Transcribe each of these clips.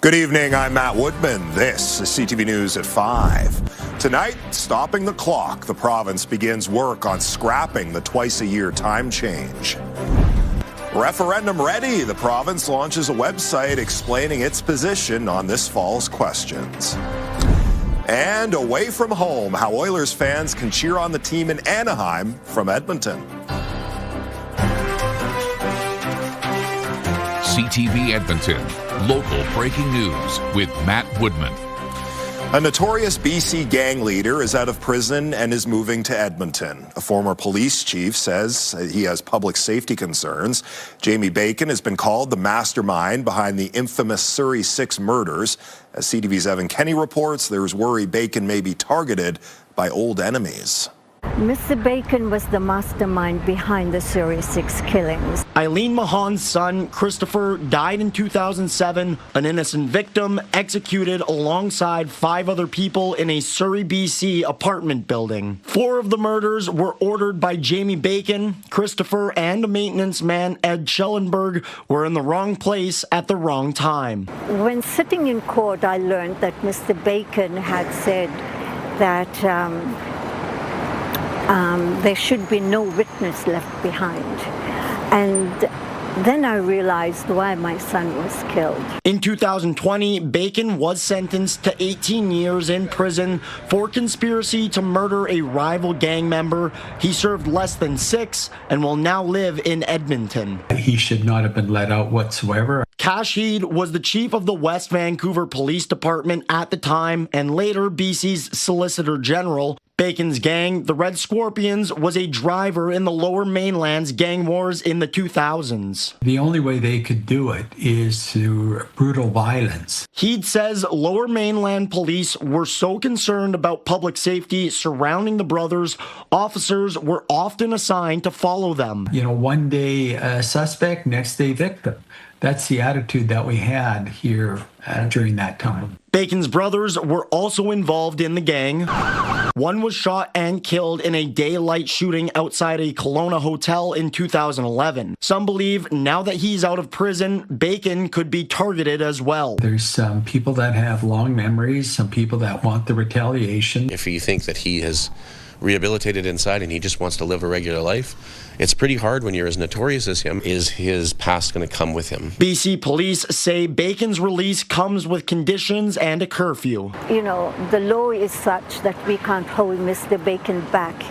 Good evening, I'm Matt Woodman. This is CTV News at 5. Tonight, stopping the clock, the province begins work on scrapping the twice-a-year time change. Referendum ready, the province launches a website explaining its position on this fall's questions. And away from home, how Oilers fans can cheer on the team in Anaheim from Edmonton. CTV Edmonton, local breaking news with Matt Woodman. A notorious BC gang leader is out of prison and is moving to Edmonton. A former police chief says he has public safety concerns. Jamie Bacon has been called the mastermind behind the infamous Surrey 6 murders. As CTV's Evan Kenny reports, there's worry Bacon may be targeted by old enemies. Mr. Bacon was the mastermind behind the Surrey 6 killings. Eileen Mahan's son, Christopher, died in 2007, an innocent victim executed alongside 5 other people in a Surrey, BC apartment building. 4 of the murders were ordered by Jamie Bacon. Christopher and a maintenance man, Ed Schellenberg, were in the wrong place at the wrong time. When sitting in court, I learned that Mr. Bacon had said that there should be no witness left behind. And then I realized why my son was killed. In 2020, Bacon was sentenced to 18 years in prison for conspiracy to murder a rival gang member. He served less than 6 and will now live in Edmonton. He should not have been let out whatsoever. Cash Heed was the chief of the West Vancouver Police Department at the time and later BC's Solicitor General. Bacon's gang, the Red Scorpions, was a driver in the Lower Mainland's gang wars in the 2000s. The only way they could do it is through brutal violence. Heed says Lower Mainland police were so concerned about public safety surrounding the brothers, officers were often assigned to follow them. You know, one day suspect, next day victim. That's the attitude that we had here during that time. Bacon's brothers were also involved in the gang. One was shot and killed in a daylight shooting outside a Kelowna hotel in 2011. Some believe now that he's out of prison, Bacon could be targeted as well. There's some people that have long memories, some people that want the retaliation. If you think that he has rehabilitated inside and he just wants to live a regular life, it's pretty hard when you're as notorious as him. Is his past going to come with him? BC police say Bacon's release comes with conditions and a curfew. You know, the law is such that we can't hold Mr. Bacon back,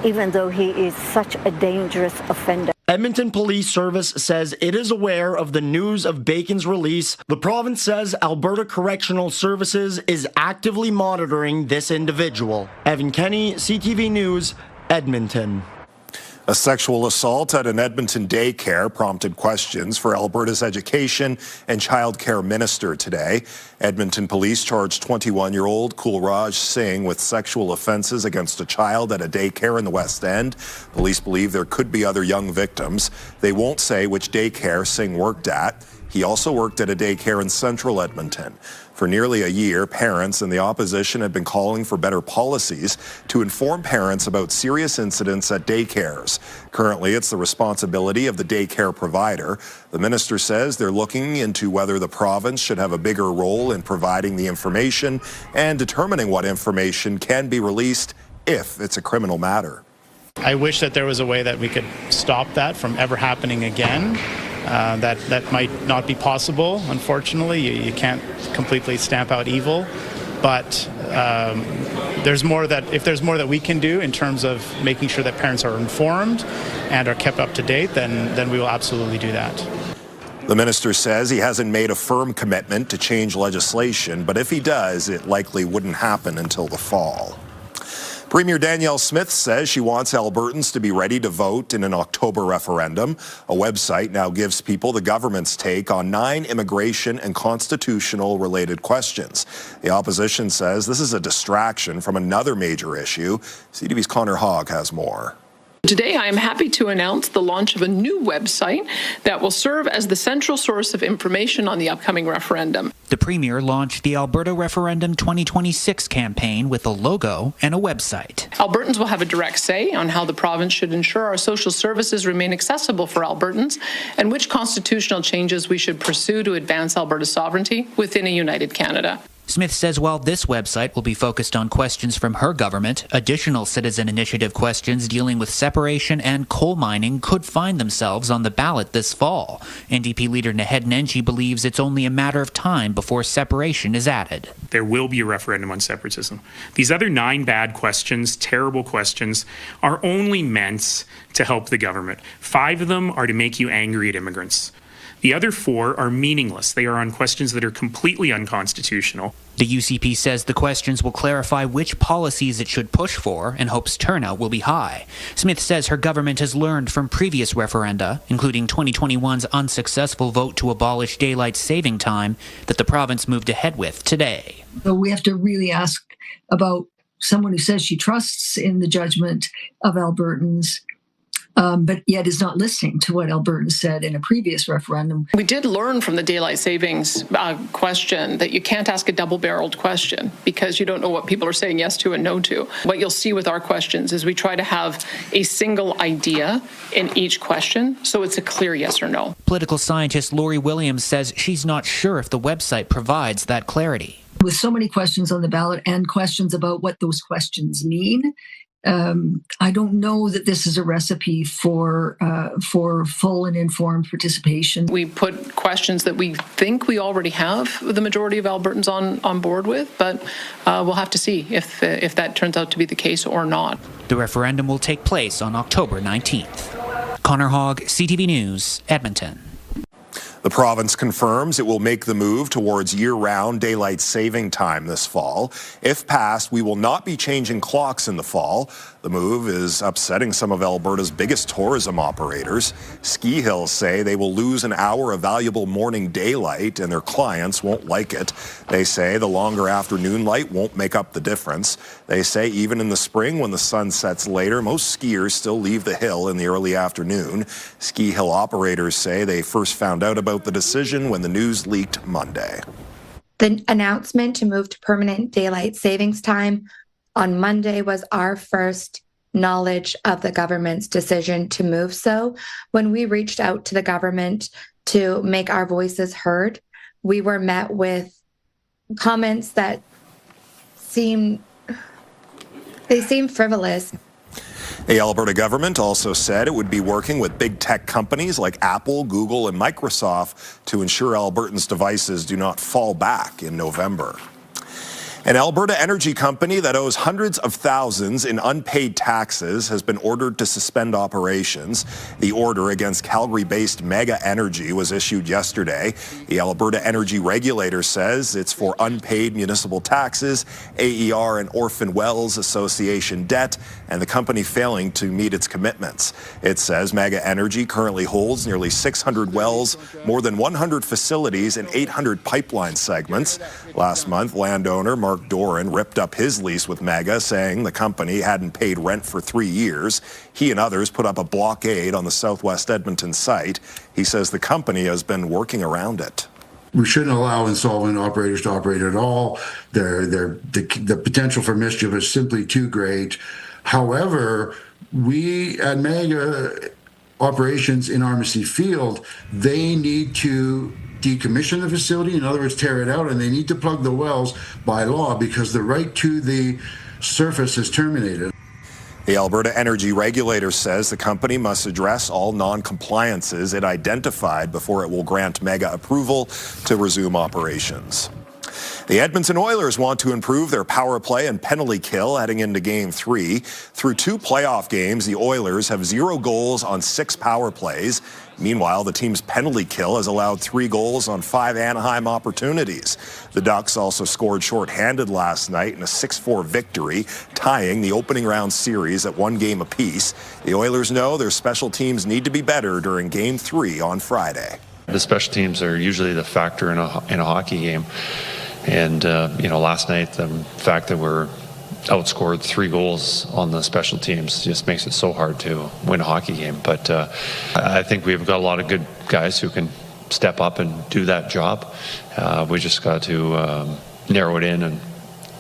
even though he is such a dangerous offender. Edmonton Police Service says it is aware of the news of Bacon's release. The province says Alberta Correctional Services is actively monitoring this individual. Evan Kenny, CTV News, Edmonton. A sexual assault at an Edmonton daycare prompted questions for Alberta's education and childcare minister today. Edmonton police charged 21-year-old Kulraj Singh with sexual offenses against a child at a daycare in the West End. Police believe there could be other young victims. They won't say which daycare Singh worked at. He also worked at a daycare in central Edmonton. For nearly a year, parents and the opposition have been calling for better policies to inform parents about serious incidents at daycares. Currently, it's the responsibility of the daycare provider. The minister says they're looking into whether the province should have a bigger role in providing the information and determining what information can be released if it's a criminal matter. I wish that there was a way that we could stop that from ever happening again. That might not be possible, unfortunately. You can't completely stamp out evil, but if there's more that we can do in terms of making sure that parents are informed and are kept up to date, then we will absolutely do that. The minister says he hasn't made a firm commitment to change legislation, but if he does, it likely wouldn't happen until the fall. Premier Danielle Smith says she wants Albertans to be ready to vote in an October referendum. A website now gives people the government's take on 9 immigration and constitutional related questions. The opposition says this is a distraction from another major issue. CTV's Connor Hogg has more. Today, I am happy to announce the launch of a new website that will serve as the central source of information on the upcoming referendum. The Premier launched the Alberta Referendum 2026 campaign with a logo and a website. Albertans will have a direct say on how the province should ensure our social services remain accessible for Albertans and which constitutional changes we should pursue to advance Alberta's sovereignty within a united Canada. Smith says while this website will be focused on questions from her government, additional citizen initiative questions dealing with separation and coal mining could find themselves on the ballot this fall. NDP leader Naheed Nenshi believes it's only a matter of time before separation is added. There will be a referendum on separatism. These other 9 bad questions, terrible questions, are only meant to help the government. 5 of them are to make you angry at immigrants. The other 4 are meaningless. They are on questions that are completely unconstitutional. The UCP says the questions will clarify which policies it should push for and hopes turnout will be high. Smith says her government has learned from previous referenda, including 2021's unsuccessful vote to abolish daylight saving time that the province moved ahead with today. So we have to really ask about someone who says she trusts in the judgment of Albertans, but yet is not listening to what Albertans said in a previous referendum. We did learn from the daylight savings question that you can't ask a double-barreled question because you don't know what people are saying yes to and no to. What you'll see with our questions is we try to have a single idea in each question, so it's a clear yes or no. Political scientist Lori Williams says she's not sure if the website provides that clarity. With so many questions on the ballot and questions about what those questions mean, I don't know that this is a recipe for full and informed participation. We put questions that we think we already have the majority of Albertans on board with, but we'll have to see if that turns out to be the case or not. The referendum will take place on October 19th. Connor Hogg, CTV News, Edmonton. The province confirms it will make the move towards year-round daylight saving time this fall. If passed, we will not be changing clocks in the fall. The move is upsetting some of Alberta's biggest tourism operators. Ski hills say they will lose an hour of valuable morning daylight and their clients won't like it. They say the longer afternoon light won't make up the difference. They say even in the spring when the sun sets later, most skiers still leave the hill in the early afternoon. Ski hill operators say they first found out about the decision when the news leaked Monday. The announcement to move to permanent daylight savings time on Monday was our first knowledge of the government's decision to move so. When we reached out to the government to make our voices heard, we were met with comments that seemed frivolous. The Alberta government also said it would be working with big tech companies like Apple, Google, and Microsoft to ensure Albertans' devices do not fall back in November. An Alberta energy company that owes hundreds of thousands in unpaid taxes has been ordered to suspend operations. The order against Calgary-based Mega Energy was issued yesterday. The Alberta Energy Regulator says it's for unpaid municipal taxes, AER and Orphan Wells Association debt, and the company failing to meet its commitments. It says Mega Energy currently holds nearly 600 wells, more than 100 facilities, and 800 pipeline segments. Last month, landowner Mark Doran ripped up his lease with Mega, saying the company hadn't paid rent for 3 years. He and others put up a blockade on the Southwest Edmonton site. He says the company has been working around it. We shouldn't allow insolvent operators to operate at all. The potential for mischief is simply too great. However, we at Mega operations in Armistice Field, they need to decommission the facility, in other words, tear it out, and they need to plug the wells by law because the right to the surface is terminated. The Alberta Energy Regulator says the company must address all non-compliances it identified before it will grant Mega approval to resume operations. The Edmonton Oilers want to improve their power play and penalty kill heading into Game 3. Through 2 playoff games, the Oilers have 0 goals on 6 power plays. Meanwhile, the team's penalty kill has allowed 3 goals on 5 Anaheim opportunities. The Ducks also scored shorthanded last night in a 6-4 victory, tying the opening round series at 1 game apiece. The Oilers know their special teams need to be better during Game 3 on Friday. The special teams are usually the factor in a hockey game. And, last night, the fact that we're outscored 3 goals on the special teams. It just makes it so hard to win a hockey game. But I think we've got a lot of good guys who can step up and do that job. We just got to narrow it in and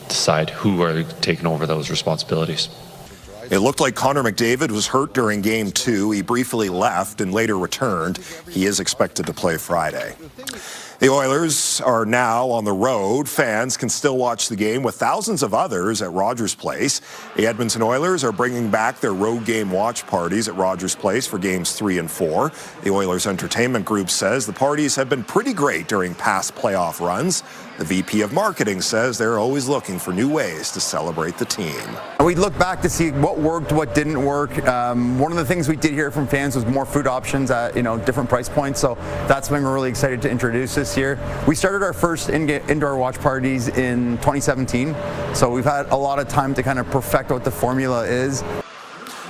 decide who are taking over those responsibilities. It looked like Connor McDavid was hurt during Game 2. He briefly left and later returned. He is expected to play Friday. The Oilers are now on the road. Fans can still watch the game with thousands of others at Rogers Place. The Edmonton Oilers are bringing back their road game watch parties at Rogers Place for Games 3 and 4. The Oilers Entertainment Group says the parties have been pretty great during past playoff runs. The VP of Marketing says they're always looking for new ways to celebrate the team. We look back to see what worked, what didn't work. One of the things we did hear from fans was more food options at different price points. So that's something we're really excited to introduce this year. We started our first indoor watch parties in 2017. So we've had a lot of time to kind of perfect what the formula is.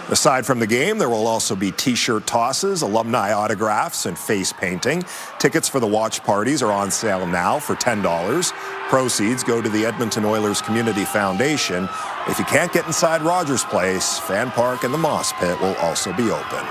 Aside from the game, there will also be T-shirt tosses, alumni autographs, and face painting. Tickets for the watch parties are on sale now for $10. Proceeds go to the Edmonton Oilers Community Foundation. If you can't get inside Rogers Place, Fan Park and the Moss Pit will also be open.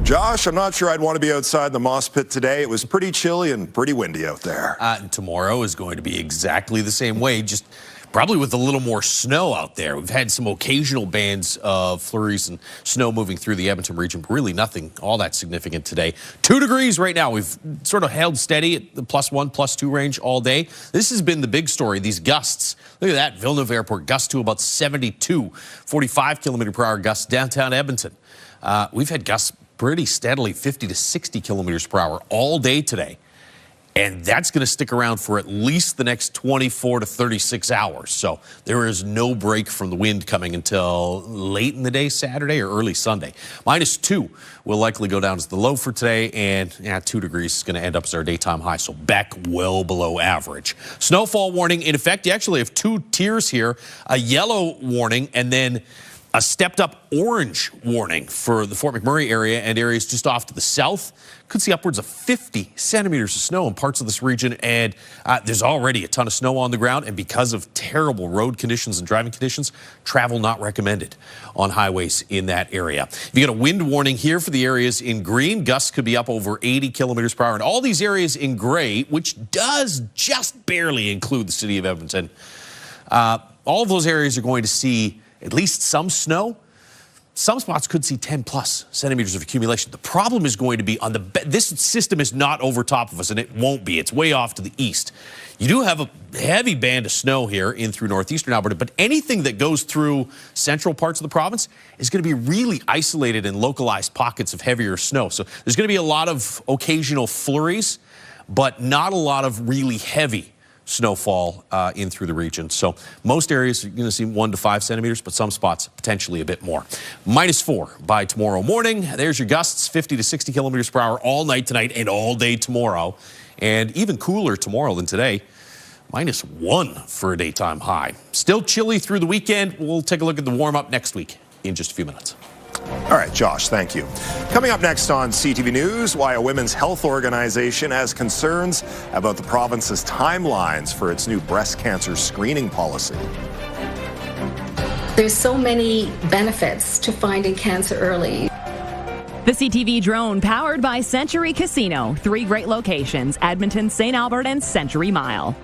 Josh, I'm not sure I'd want to be outside the Moss Pit today. It was pretty chilly and pretty windy out there. And tomorrow is going to be exactly the same way, just probably with a little more snow out there. We've had some occasional bands of flurries and snow moving through the Edmonton region, but really nothing all that significant today. 2 degrees right now. We've sort of held steady at the +1, +2 range all day. This has been the big story, these gusts. Look at that, Villeneuve Airport, gust to about 72, 45 kilometer per hour gusts downtown Edmonton. We've had gusts pretty steadily, 50 to 60 kilometers per hour all day today. And that's going to stick around for at least the next 24 to 36 hours. So there is no break from the wind coming until late in the day Saturday or early Sunday. -2 will likely go down as the low for today, and 2 degrees is going to end up as our daytime high, so back well below average. Snowfall warning in effect. You actually have 2 tiers here, a yellow warning and then a stepped-up orange warning for the Fort McMurray area and areas just off to the south. Could see upwards of 50 centimeters of snow in parts of this region, and there's already a ton of snow on the ground, and because of terrible road conditions and driving conditions, travel not recommended on highways in that area. You get a wind warning here for the areas in green. Gusts could be up over 80 kilometers per hour, and all these areas in gray, which does just barely include the city of Edmonton, all of those areas are going to see at least some snow. Some spots could see 10+ centimeters of accumulation. The problem is going to be on this system is not over top of us, and it won't be. It's way off to the east. You do have a heavy band of snow here in through northeastern Alberta, but anything that goes through central parts of the province is going to be really isolated in localized pockets of heavier snow. So there's going to be a lot of occasional flurries, but not a lot of really heavy snowfall in through the region. So most areas are going to see 1 to 5 centimeters, but some spots potentially a bit more. -4 by tomorrow morning. There's your gusts, 50 to 60 kilometers per hour all night tonight and all day tomorrow. And even cooler tomorrow than today. -1 for a daytime high. Still chilly through the weekend. We'll take a look at the warm up next week in just a few minutes. All right, Josh, thank you. Coming up next on CTV News, why a women's health organization has concerns about the province's timelines for its new breast cancer screening policy. There's so many benefits to finding cancer early. The CTV drone powered by Century Casino. 3 great locations, Edmonton, St. Albert, and Century Mile.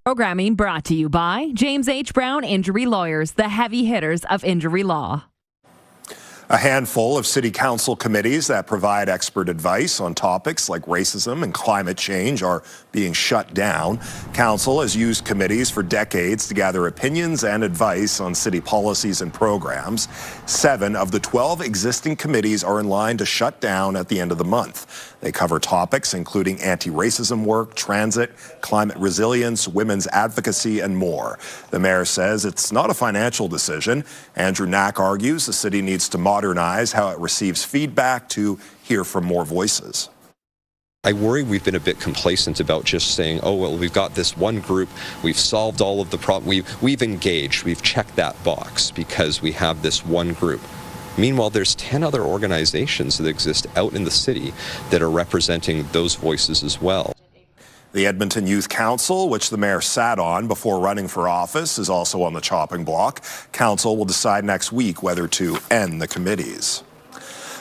Programming brought to you by James H. Brown Injury Lawyers, the heavy hitters of injury law. A handful of city council committees that provide expert advice on topics like racism and climate change are being shut down. Council has used committees for decades to gather opinions and advice on city policies and programs. 7 of the 12 existing committees are in line to shut down at the end of the month. They cover topics including anti-racism work, transit, climate resilience, women's advocacy, and more. The mayor says it's not a financial decision. Andrew Knack argues the city needs to modernize how it receives feedback to hear from more voices. I worry we've been a bit complacent about just saying, oh, well, we've got this one group, we've solved all of the problems, we've engaged, we've checked that box because we have this one group. Meanwhile, there's 10 other organizations that exist out in the city that are representing those voices as well. The Edmonton Youth Council, which the mayor sat on before running for office, is also on the chopping block. Council will decide next week whether to end the committees.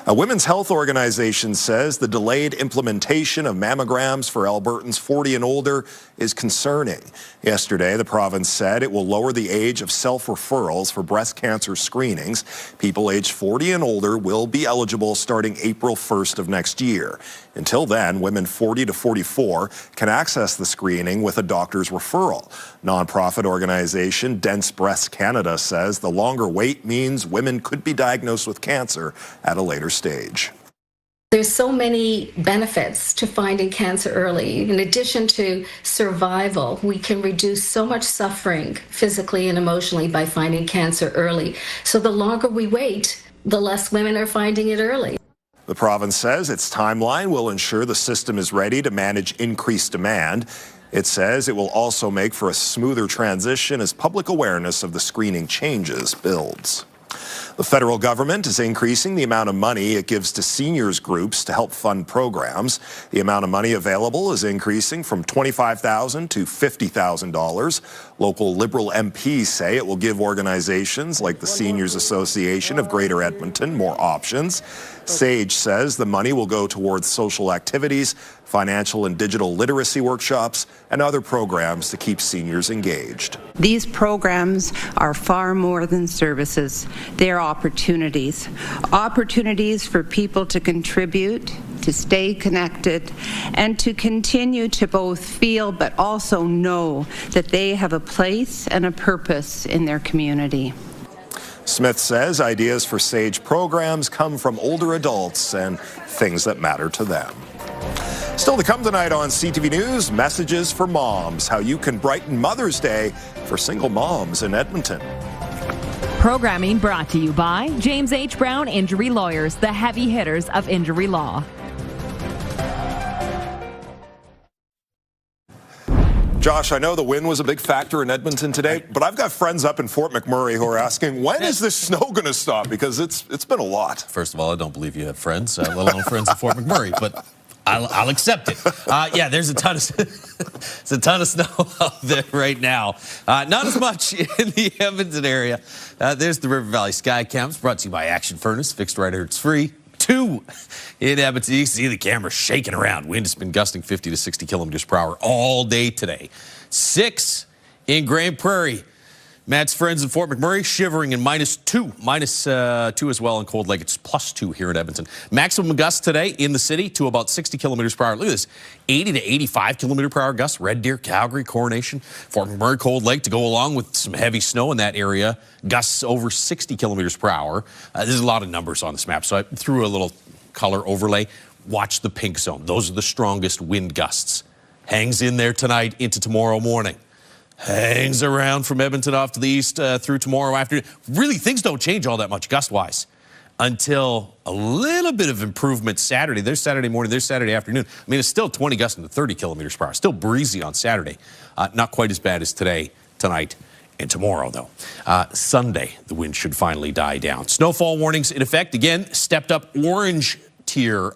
A women's health organization says the delayed implementation of mammograms for Albertans 40 and older is concerning. Yesterday, the province said it will lower the age of self-referrals for breast cancer screenings. People aged 40 and older will be eligible starting April 1st of next year. Until then, women 40 to 44 can access the screening with a doctor's referral. Nonprofit organization Dense Breast Canada says the longer wait means women could be diagnosed with cancer at a later stage. There's so many benefits to finding cancer early. In addition to survival, we can reduce so much suffering physically and emotionally by finding cancer early. So the longer we wait, the less women are finding it early. The province says its timeline will ensure the system is ready to manage increased demand. It says it will also make for a smoother transition as public awareness of the screening changes builds. The federal government is increasing the amount of money it gives to seniors groups to help fund programs. The amount of money available is increasing from $25,000 to $50,000. Local Liberal MPs say it will give organizations like the Seniors Association of Greater Edmonton more options. Sage says the money will go towards social activities, financial and digital literacy workshops, and other programs to keep seniors engaged. These programs are far more than services. They're opportunities. Opportunities for people to contribute, to stay connected, and to continue to both feel but also know that they have a place and a purpose in their community. Smith says ideas for SAGE programs come from older adults and things that matter to them. Still to come tonight on CTV News, messages for moms, how you can brighten Mother's Day for single moms in Edmonton. Programming brought to you by James H. Brown Injury Lawyers, the heavy hitters of injury law. Josh, I know the wind was a big factor in Edmonton today, but I've got friends up in Fort McMurray who are asking, when is this snow going to stop? Because it's been a lot. First of all, I don't believe you have friends, let alone friends in Fort McMurray, but I'll accept it. Yeah, there's a ton of snow out there right now. Not as much in the Edmonton area. There's the River Valley Sky Camps, brought to you by Action Furnace, fixed right here, it's free. 2 in Edmonton. You can see the camera shaking around. Wind has been gusting 50 to 60 kilometers per hour all day today. 6 in Grand Prairie. Matt's friends in Fort McMurray shivering in -2 as well in Cold Lake. It's +2 here in Edmonton. Maximum gusts today in the city to about 60 kilometers per hour. Look at this, 80 to 85 kilometer per hour gusts. Red Deer, Calgary, Coronation, Fort McMurray, Cold Lake to go along with some heavy snow in that area. Gusts over 60 kilometers per hour. There's a lot of numbers on this map, so I threw a little color overlay. Watch the pink zone. Those are the strongest wind gusts. Hangs in there tonight into tomorrow morning. Hangs around from Edmonton off to the east through tomorrow afternoon. Really, things don't change all that much gust-wise until a little bit of improvement Saturday. There's Saturday morning, there's Saturday afternoon. I mean, it's still 20 gusts into 30 kilometers per hour. Still breezy on Saturday. Not quite as bad as today, tonight, and tomorrow, though. Sunday, the wind should finally die down. Snowfall warnings in effect. Again, stepped up orange tier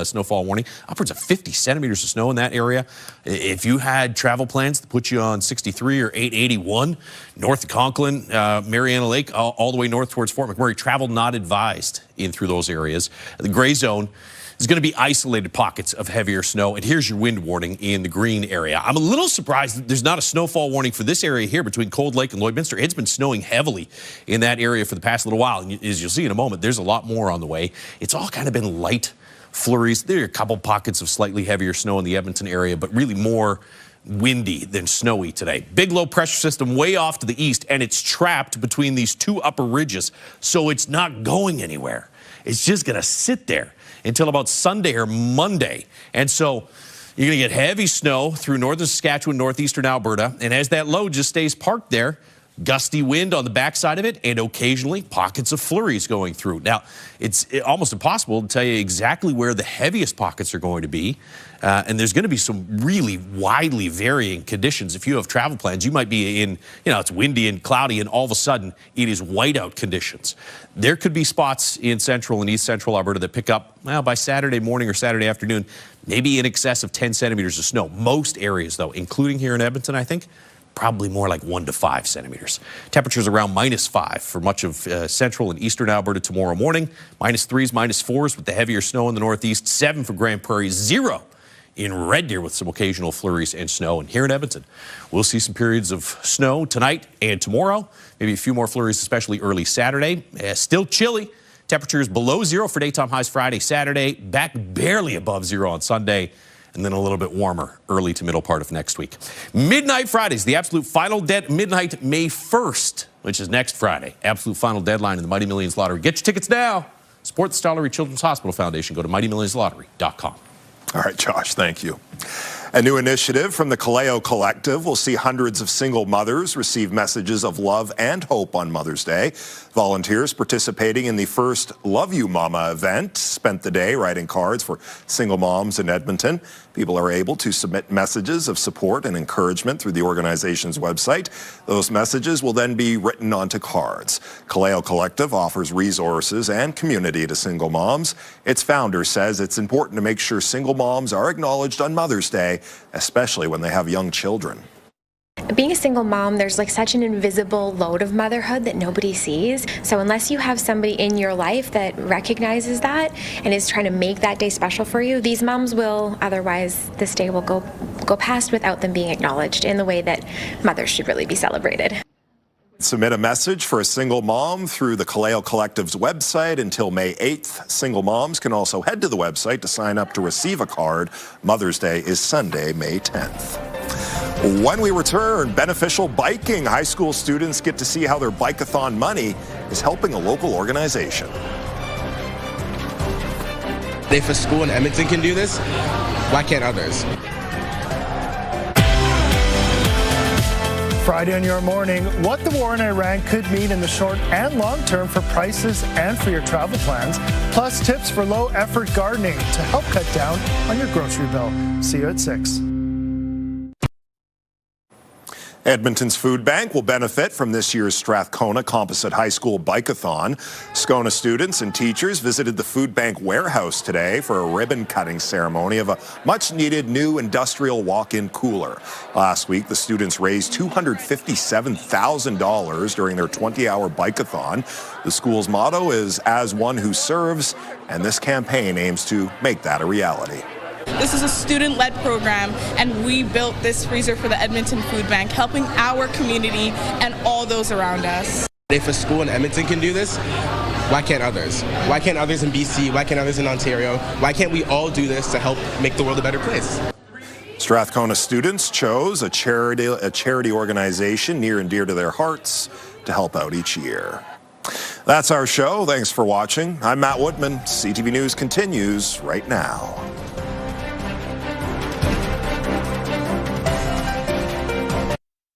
snowfall warning. Upwards of 50 centimeters of snow in that area. If you had travel plans to put you on 63 or 881 north of Conklin, Mariana Lake, all the way north towards Fort McMurray, travel not advised in through those areas. The gray zone is going to be isolated pockets of heavier snow. And here's your wind warning in the green area. I'm a little surprised that there's not a snowfall warning for this area here between Cold Lake and Lloydminster. It's been snowing heavily in that area for the past little while. And as you'll see in a moment, there's a lot more on the way. It's all kind of been light flurries. There are a couple pockets of slightly heavier snow in the Edmonton area, but really more windy than snowy today. Big low pressure system way off to the east, and it's trapped between these two upper ridges, so it's not going anywhere. It's just going to sit there until about Sunday or Monday. And so you're going to get heavy snow through northern Saskatchewan, northeastern Alberta. And as that low just stays parked there, gusty wind on the backside of it, and occasionally pockets of flurries going through. Now, it's almost impossible to tell you exactly where the heaviest pockets are going to be, and there's going to be some really widely varying conditions. If you have travel plans, you might be in, it's windy and cloudy, and all of a sudden it is whiteout conditions. There could be spots in central and east central Alberta that pick up, by Saturday morning or Saturday afternoon, maybe in excess of 10 centimeters of snow. Most areas, though, including here in Edmonton, I think, probably more like 1 to 5 centimeters. Temperatures around -5 for much of central and eastern Alberta tomorrow morning. -3s, -4s with the heavier snow in the northeast. 7 for Grand Prairie. 0 in Red Deer with some occasional flurries and snow. And here in Edmonton, we'll see some periods of snow tonight and tomorrow. Maybe a few more flurries, especially early Saturday. Still chilly. Temperatures below 0 for daytime highs Friday, Saturday. Back barely above 0 on Sunday. And then a little bit warmer early to middle part of next week. Midnight Fridays, the absolute final midnight May 1st, which is next Friday. Absolute final deadline in the Mighty Millions Lottery. Get your tickets now. Support the Stollery Children's Hospital Foundation. Go to mightymillionslottery.com. All right, Josh, thank you. A new initiative from the Kaleo Collective will see hundreds of single mothers receive messages of love and hope on Mother's Day. Volunteers participating in the first Love You Mama event spent the day writing cards for single moms in Edmonton. People are able to submit messages of support and encouragement through the organization's website. Those messages will then be written onto cards. Kaleo Collective offers resources and community to single moms. Its founder says it's important to make sure single moms are acknowledged on Mother's Day, especially when they have young children. Being a single mom, there's like such an invisible load of motherhood that nobody sees. So unless you have somebody in your life that recognizes that and is trying to make that day special for you, these moms will, otherwise this day will go past without them being acknowledged in the way that mothers should really be celebrated. Submit a message for a single mom through the Kaleo Collective's website until May 8th. Single moms can also head to the website to sign up to receive a card. Mother's Day is Sunday, May 10th. When we return, beneficial biking. High school students get to see how their bikeathon money is helping a local organization. If a school in Edmonton can do this, why can't others? Friday on Your Morning, what the war in Iran could mean in the short and long term for prices and for your travel plans, plus tips for low-effort gardening to help cut down on your grocery bill. See you at 6. Edmonton's Food Bank will benefit from this year's Strathcona Composite High School Bikeathon. Scona students and teachers visited the Food Bank warehouse today for a ribbon-cutting ceremony of a much-needed new industrial walk-in cooler. Last week, the students raised $257,000 during their 20-hour bikeathon. The school's motto is "As one who serves," and this campaign aims to make that a reality. This is a student-led program, and we built this freezer for the Edmonton Food Bank, helping our community and all those around us. If a school in Edmonton can do this, why can't others? Why can't others in BC? Why can't others in Ontario? Why can't we all do this to help make the world a better place? Strathcona students chose a charity organization near and dear to their hearts to help out each year. That's our show. Thanks for watching. I'm Matt Woodman. CTV News continues right now.